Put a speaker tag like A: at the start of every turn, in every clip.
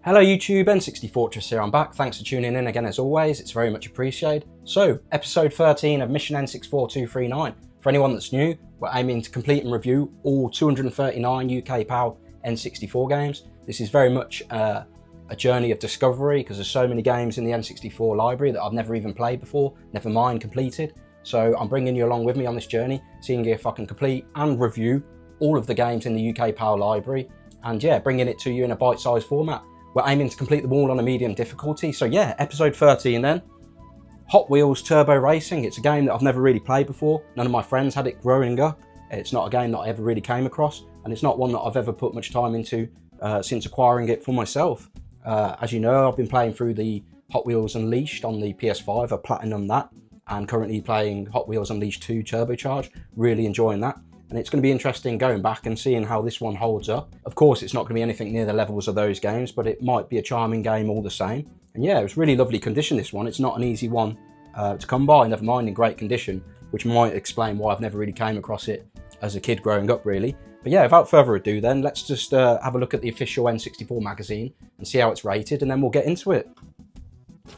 A: Hello YouTube, N64 Fortress here, I'm back. Thanks for tuning in again as always, it's very much appreciated. So, episode 13 of Mission N64 239. For anyone that's new, we're aiming to complete and review all 239 UK PAL N64 games. This is very much a journey of discovery because there's so many games in the N64 library that I've never even played before, never mind completed. So I'm bringing you along with me on this journey, seeing if I can complete and review all of the games in the UK PAL library, and yeah, bringing it to you in a bite-sized format. We're aiming to complete them all on a medium difficulty. So yeah, episode 13 then. Hot Wheels Turbo Racing. It's a game that I've never really played before. None of my friends had it growing up. It's not a game that I ever really came across, and it's not one that I've ever put much time into since acquiring it for myself. As you know, I've been playing through the Hot Wheels Unleashed on the PS5. I platinumed that, and currently playing Hot Wheels Unleashed 2 Turbocharged. Really enjoying that. And it's going to be interesting going back and seeing how this one holds up. Of course, it's not going to be anything near the levels of those games, but it might be a charming game all the same. And yeah, it was really lovely condition, this one. It's not an easy one to come by, never mind in great condition, which might explain why I've never really came across it as a kid growing up, really. But yeah, without further ado then, let's just have a look at the official N64 magazine and see how it's rated, and then we'll get into it.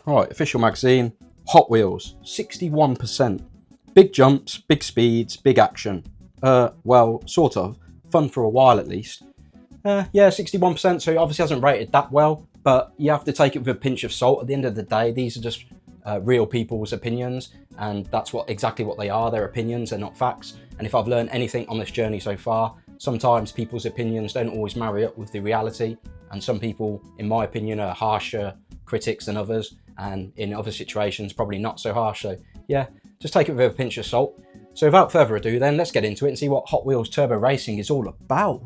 A: Right, official magazine, Hot Wheels, 61%. Big jumps, big speeds, big action. Well, sort of. Fun for a while at least. Yeah, 61%, so it obviously hasn't rated that well, but you have to take it with a pinch of salt. At the end of the day, these are just real people's opinions, and that's exactly what they are. They're opinions, they're not facts. And if I've learned anything on this journey so far, sometimes people's opinions don't always marry up with the reality, and some people, in my opinion, are harsher critics than others, and in other situations, probably not so harsh. So yeah, just take it with a pinch of salt. So without further ado then, let's get into it and see what Hot Wheels Turbo Racing is all about.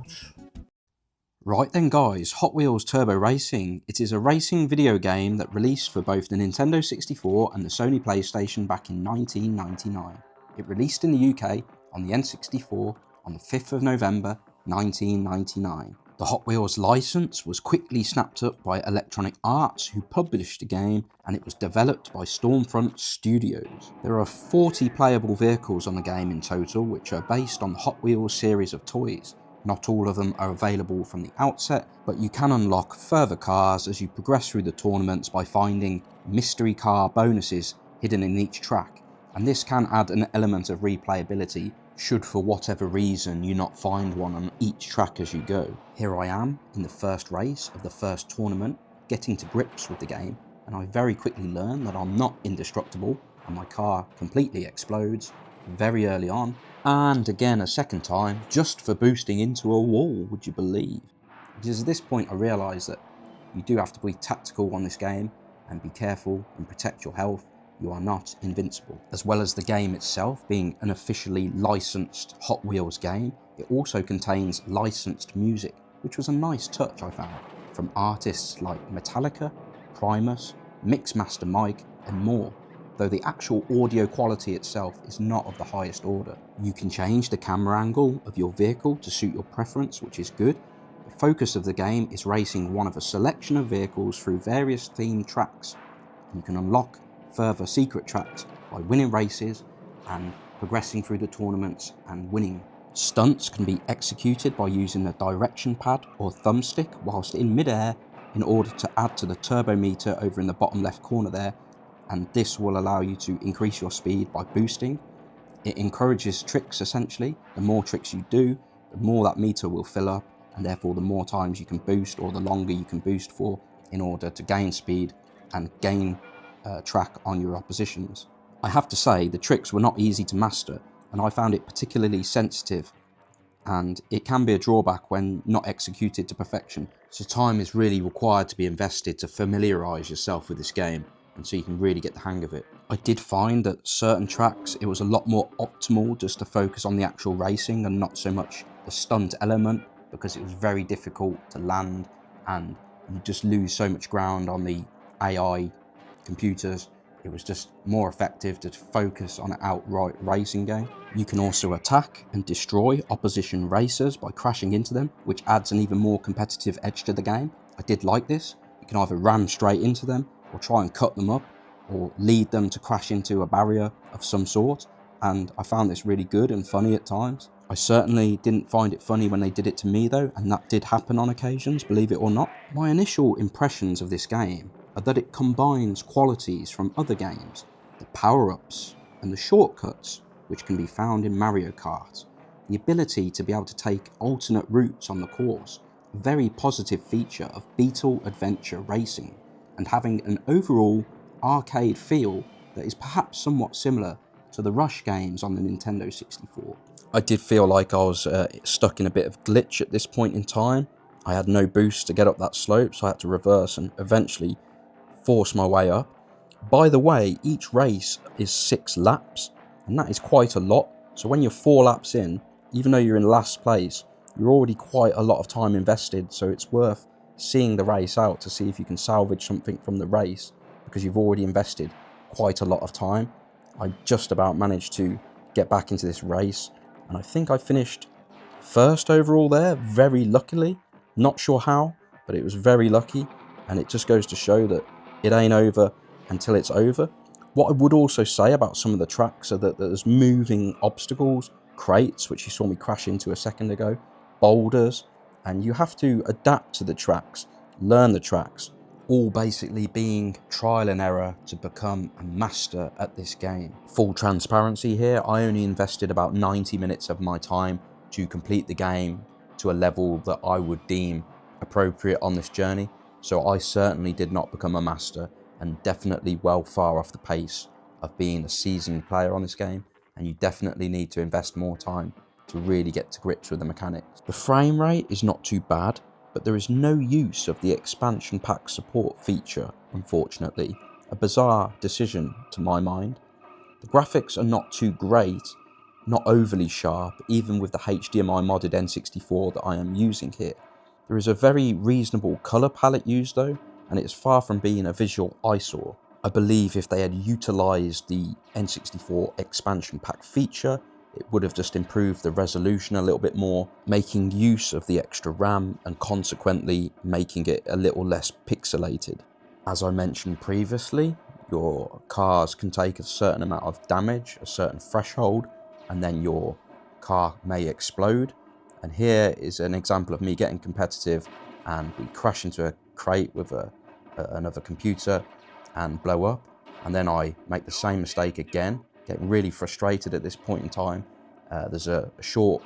A: Right then guys, Hot Wheels Turbo Racing. It is a racing video game that released for both the Nintendo 64 and the Sony PlayStation back in 1999. It released in the UK on the N64 on the 5th of November 1999. The Hot Wheels license was quickly snapped up by Electronic Arts, who published the game, and it was developed by Stormfront Studios. There are 40 playable vehicles on the game in total, which are based on the Hot Wheels series of toys. Not all of them are available from the outset, but you can unlock further cars as you progress through the tournaments by finding mystery car bonuses hidden in each track, and this can add an element of replayability should for whatever reason you not find one on each track as you go. Here I am in the first race of the first tournament, getting to grips with the game, and I very quickly learn that I'm not indestructible, and my car completely explodes very early on, and again a second time just for boosting into a wall, would you believe? Because at this point I realise that you do have to be tactical on this game and be careful and protect your health. You are not invincible. As well as the game itself being an officially licensed Hot Wheels game, it also contains licensed music, which was a nice touch I found, from artists like Metallica, Primus, Mixmaster Mike and more, though the actual audio quality itself is not of the highest order. You can change the camera angle of your vehicle to suit your preference, which is good. The focus of the game is racing one of a selection of vehicles through various themed tracks. You can unlock further secret tracks by winning races and progressing through the tournaments and winning. Stunts can be executed by using the direction pad or thumbstick whilst in midair in order to add to the turbo meter over in the bottom left corner there, and this will allow you to increase your speed by boosting. It encourages tricks essentially. The more tricks you do, the more that meter will fill up, and therefore the more times you can boost or the longer you can boost for in order to gain speed and gain track on your oppositions. I have to say the tricks were not easy to master, and I found it particularly sensitive, and it can be a drawback when not executed to perfection. So time is really required to be invested to familiarise yourself with this game, and so you can really get the hang of it. I did find that certain tracks it was a lot more optimal just to focus on the actual racing and not so much the stunt element, because it was very difficult to land and you just lose so much ground on the AI computers. It was just more effective to focus on an outright racing game. You can also attack and destroy opposition racers by crashing into them, which adds an even more competitive edge to the game. I did like this. You can either ram straight into them or try and cut them up or lead them to crash into a barrier of some sort, and I found this really good and funny at times. I certainly didn't find it funny when they did it to me though, and that did happen on occasions, believe it or not. My initial impressions of this game are that it combines qualities from other games, the power-ups and the shortcuts which can be found in Mario Kart, the ability to be able to take alternate routes on the course, a very positive feature of Beetle Adventure racing, and having an overall arcade feel that is perhaps somewhat similar to the Rush games on the Nintendo 64. I did feel like I was stuck in a bit of glitch at this point in time. I had no boost to get up that slope, so I had to reverse and eventually force my way up. By the way, each race is 6 laps, and that is quite a lot. So when you're 4 laps in, even though you're in last place, you're already quite a lot of time invested, so it's worth seeing the race out to see if you can salvage something from the race, because you've already invested quite a lot of time. I just about managed to get back into this race, and I think I finished first overall there, very luckily. Not sure how, but it was very lucky, and it just goes to show that it ain't over until it's over. What I would also say about some of the tracks are that there's moving obstacles, crates, which you saw me crash into a second ago, boulders, and you have to adapt to the tracks, learn the tracks, all basically being trial and error to become a master at this game. Full transparency here, I only invested about 90 minutes of my time to complete the game to a level that I would deem appropriate on this journey, so I certainly did not become a master, and definitely well far off the pace of being a seasoned player on this game, and you definitely need to invest more time to really get to grips with the mechanics. The frame rate is not too bad, but there is no use of the expansion pack support feature, unfortunately. A bizarre decision to my mind. The graphics are not too great, not overly sharp, even with the HDMI modded N64 that I am using here. There is a very reasonable colour palette used though, and it is far from being a visual eyesore. I believe if they had utilised the N64 expansion pack feature, it would have just improved the resolution a little bit more, making use of the extra RAM and consequently making it a little less pixelated. As I mentioned previously, your cars can take a certain amount of damage, a certain threshold, and then your car may explode. And here is an example of me getting competitive, and we crash into a crate with another computer and blow up, and then I make the same mistake again, getting really frustrated at this point in time. There's a short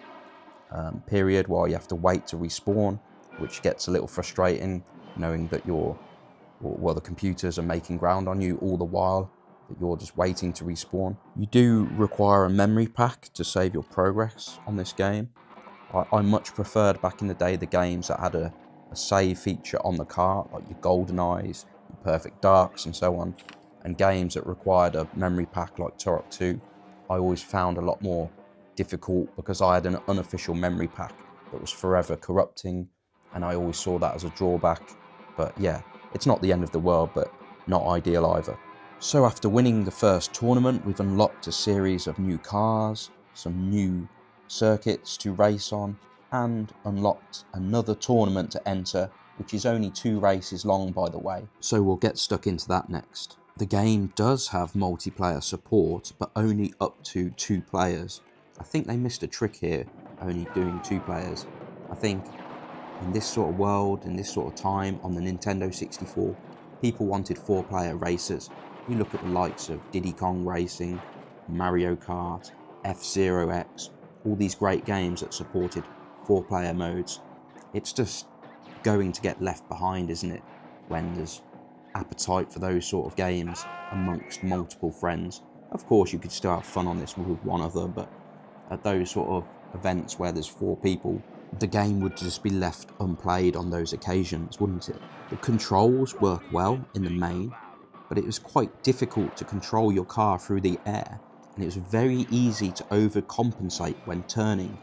A: period while you have to wait to respawn, which gets a little frustrating, knowing that the computers are making ground on you all the while that you're just waiting to respawn. You do require a memory pack to save your progress on this game. I much preferred back in the day the games that had a save feature on the car, like your GoldenEyes, your Perfect Darks and so on, and games that required a memory pack like Turok 2, I always found a lot more difficult because I had an unofficial memory pack that was forever corrupting, and I always saw that as a drawback. But yeah, it's not the end of the world, but not ideal either. So after winning the first tournament, we've unlocked a series of new cars, some new circuits to race on, and unlocked another tournament to enter, which is only 2 races long, by the way. So we'll get stuck into that next. The game does have multiplayer support, but only up to 2 players. I think they missed a trick here, only doing 2 players. I think in this sort of world, in this sort of time, on the Nintendo 64, people wanted 4-player races. You look at the likes of Diddy Kong Racing, Mario Kart, F-Zero X, all these great games that supported 4-player modes. It's just going to get left behind, isn't it, when there's appetite for those sort of games amongst multiple friends. Of course, you could still have fun on this with one other, but at those sort of events where there's 4 people, the game would just be left unplayed on those occasions, wouldn't it? The controls work well in the main, but it was quite difficult to control your car through the air, and it was very easy to overcompensate when turning,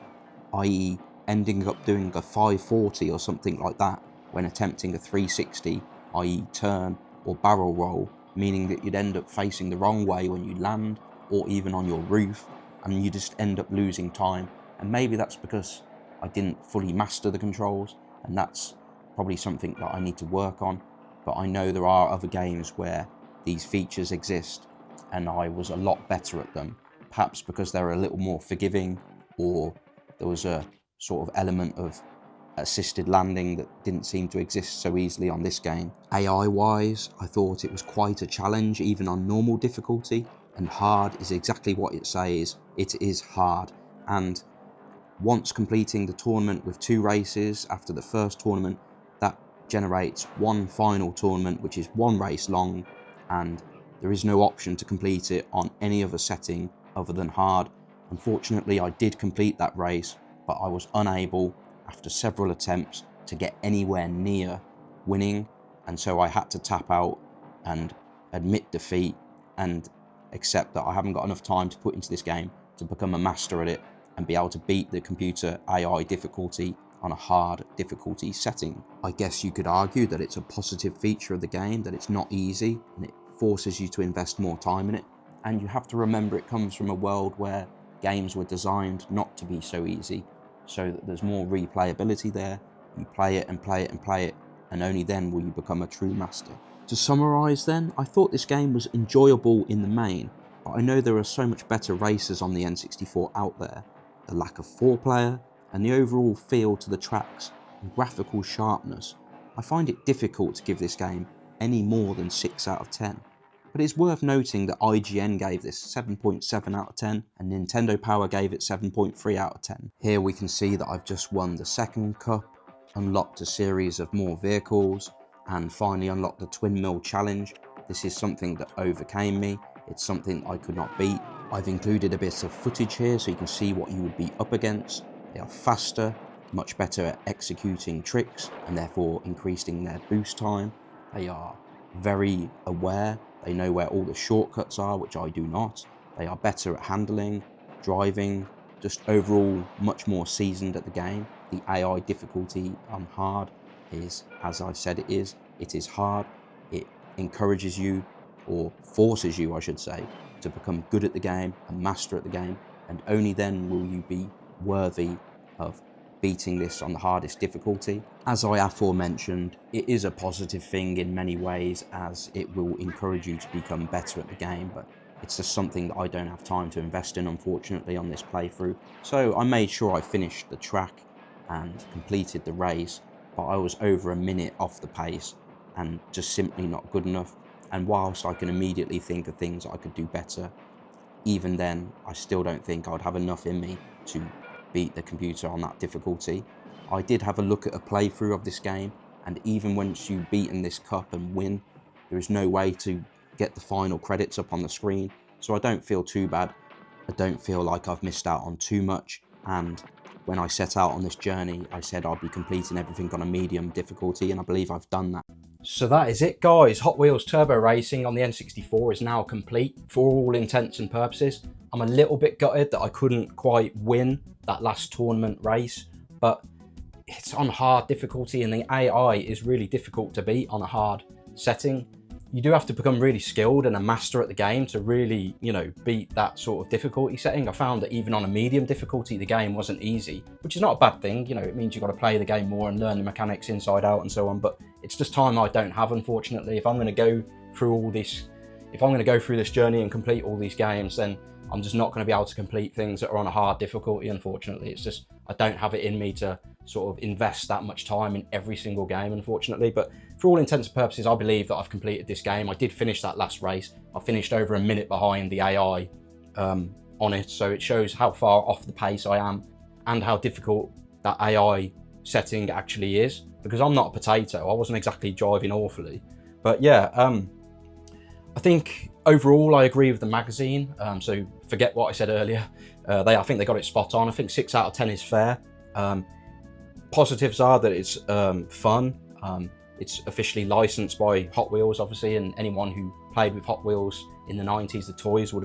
A: i.e. ending up doing a 540 or something like that when attempting a 360, i.e. turn or barrel roll, meaning that you'd end up facing the wrong way when you land, or even on your roof, and you just end up losing time. And maybe that's because I didn't fully master the controls, and that's probably something that I need to work on. But I know there are other games where these features exist, and I was a lot better at them, perhaps because they're a little more forgiving, or There was a sort of element of assisted landing that didn't seem to exist so easily on this game. AI-wise, I thought it was quite a challenge, even on normal difficulty, and hard is exactly what it says. It is hard, and once completing the tournament with 2 races after the first tournament, that generates one final tournament, which is 1 race long, and there is no option to complete it on any other setting other than hard. Unfortunately, I did complete that race, but I was unable, after several attempts, to get anywhere near winning, and so I had to tap out and admit defeat and accept that I haven't got enough time to put into this game to become a master at it and be able to beat the computer AI difficulty on a hard difficulty setting. I guess you could argue that it's a positive feature of the game, that it's not easy and it forces you to invest more time in it. And you have to remember it comes from a world where games were designed not to be so easy, so that there's more replayability there. You play it and play it and play it, and only then will you become a true master. To summarise then, I thought this game was enjoyable in the main, but I know there are so much better races on the N64 out there. The lack of 4-player and the overall feel to the tracks and graphical sharpness, I find it difficult to give this game any more than 6 out of 10. But it's worth noting that IGN gave this 7.7 out of 10 and Nintendo Power gave it 7.3 out of 10. Here we can see that I've just won the second cup, unlocked a series of more vehicles, and finally unlocked the Twin Mill Challenge. This is something that overcame me. It's something I could not beat. I've included a bit of footage here so you can see what you would be up against. They are faster, much better at executing tricks and therefore increasing their boost time. They are very aware. They know where all the shortcuts are, which I do not. They are better at handling, driving, just overall much more seasoned at the game. The AI difficulty on hard is, as I said it is hard. It encourages you, or forces you I should say, to become good at the game and master at the game, and only then will you be worthy of beating this on the hardest difficulty. As I aforementioned, it is a positive thing in many ways, as it will encourage you to become better at the game, but it's just something that I don't have time to invest in, unfortunately, on this playthrough. So I made sure I finished the track and completed the race, but I was over a minute off the pace and just simply not good enough. And whilst I can immediately think of things I could do better, even then I still don't think I'd have enough in me to beat the computer on that difficulty. I did have a look at a playthrough of this game, and even once you've beaten this cup and win, there is no way to get the final credits up on the screen, so I don't feel too bad. I don't feel like I've missed out on too much, and when I set out on this journey, I said I'd be completing everything on a medium difficulty, and I believe I've done that. So that is it, guys. Hot Wheels Turbo Racing on the N64 is now complete for all intents and purposes. I'm a little bit gutted that I couldn't quite win that last tournament race, but it's on hard difficulty and the AI is really difficult to beat on a hard setting. You do have to become really skilled and a master at the game to really, beat that sort of difficulty setting. I found that even on a medium difficulty, the game wasn't easy, which is not a bad thing. It means you've got to play the game more and learn the mechanics inside out and so on, but it's just time I don't have, unfortunately. If I'm going to go through this journey and complete all these games, then I'm just not going to be able to complete things that are on a hard difficulty, unfortunately. It's just, I don't have it in me to sort of invest that much time in every single game, unfortunately. But for all intents and purposes, I believe that I've completed this game. I did finish that last race. I finished over a minute behind the AI on it, so it shows how far off the pace I am and how difficult that AI setting actually is, because I'm not a potato. I wasn't exactly driving awfully. But yeah, I think overall I agree with the magazine, so forget what I said earlier. I think they got it spot on. I think 6 out of 10 is fair. Positives are that it's fun. It's officially licensed by Hot Wheels, obviously, and anyone who played with Hot Wheels in the 90s, the toys would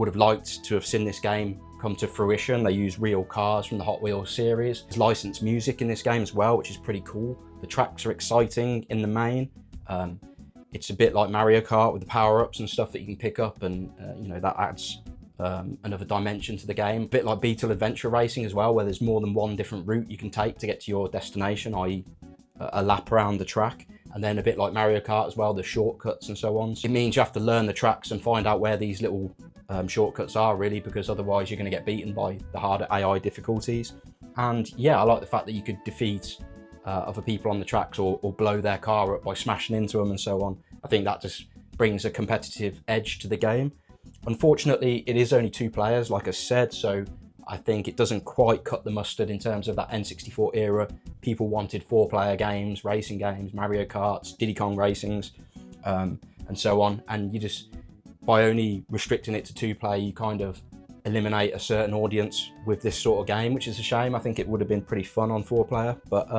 A: have liked to have seen this game come to fruition. They use real cars from the Hot Wheels series. There's licensed music in this game as well, which is pretty cool. The tracks are exciting in the main. It's a bit like Mario Kart with the power-ups and stuff that you can pick up, and that adds another dimension to the game. A bit like Beetle Adventure Racing as well, where there's more than one different route you can take to get to your destination, i.e. a lap around the track. And then a bit like Mario Kart as well, the shortcuts and so on. It means you have to learn the tracks and find out where these little shortcuts are, really, because otherwise you're going to get beaten by the harder AI difficulties. And yeah, I like the fact that you could defeat other people on the tracks or blow their car up by smashing into them and so on. I think that just brings a competitive edge to the game. Unfortunately, it is only 2 players, like I said, so I think it doesn't quite cut the mustard in terms of that N64 era. People wanted 4-player games, racing games, Mario Karts, Diddy Kong Racings, and so on. And you just, by only restricting it to 2-player, you kind of eliminate a certain audience with this sort of game, which is a shame. I think it would have been pretty fun on 4-player. But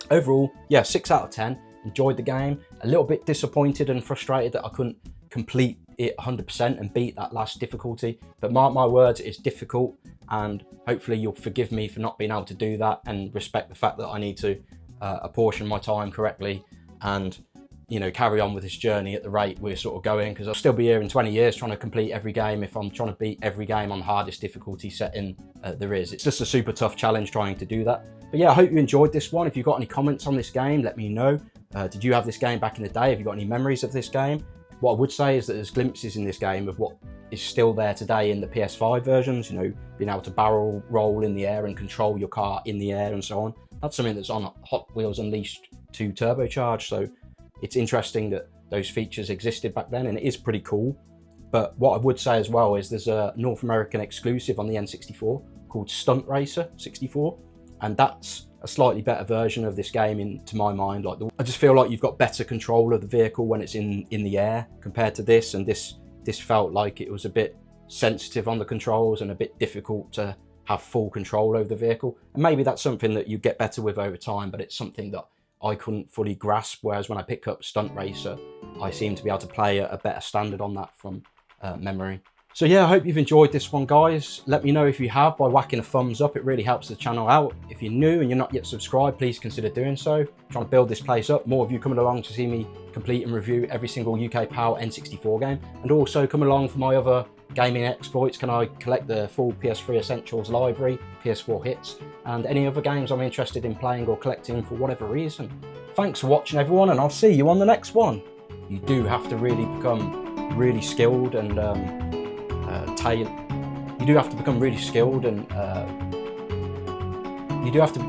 A: overall, yeah, 6 out of 10. Enjoyed the game. A little bit disappointed and frustrated that I couldn't complete it 100% and beat that last difficulty. But mark my words, it's difficult, and hopefully you'll forgive me for not being able to do that and respect the fact that I need to apportion my time correctly and, you know, carry on with this journey at the rate we're sort of going, because I'll still be here in 20 years trying to complete every game if I'm trying to beat every game on the hardest difficulty setting there is. It's just a super tough challenge trying to do that. But yeah, I hope you enjoyed this one. If you've got any comments on this game, let me know. Did you have this game back in the day? Have you got any memories of this game? What I would say is that there's glimpses in this game of what is still there today in the PS5 versions, you know, being able to barrel roll in the air and control your car in the air and so on. That's something that's on Hot Wheels Unleashed 2 Turbocharged, so it's interesting that those features existed back then, and it is pretty cool. But what I would say as well is there's a North American exclusive on the N64 called Stunt Racer 64, and that's a slightly better version of this game to my mind. Like, I just feel like you've got better control of the vehicle when it's in the air compared to this, and this felt like it was a bit sensitive on the controls and a bit difficult to have full control over the vehicle. And maybe that's something that you get better with over time, but it's something that I couldn't fully grasp, whereas when I picked up Stunt Racer, I seem to be able to play a better standard on that from memory. So yeah, I hope you've enjoyed this one, guys. Let me know if you have by whacking a thumbs up. It really helps the channel out. If you're new and you're not yet subscribed, please consider doing so. I'm trying to build this place up. More of you coming along to see me complete and review every single UK PAL N64 game, and also come along for my other gaming exploits. Can I collect the full PS3 Essentials library, PS4 hits, and any other games I'm interested in playing or collecting for whatever reason. Thanks for watching, everyone, and I'll see you on the next one. You do have to really become really skilled and you do have to become really skilled and you do have to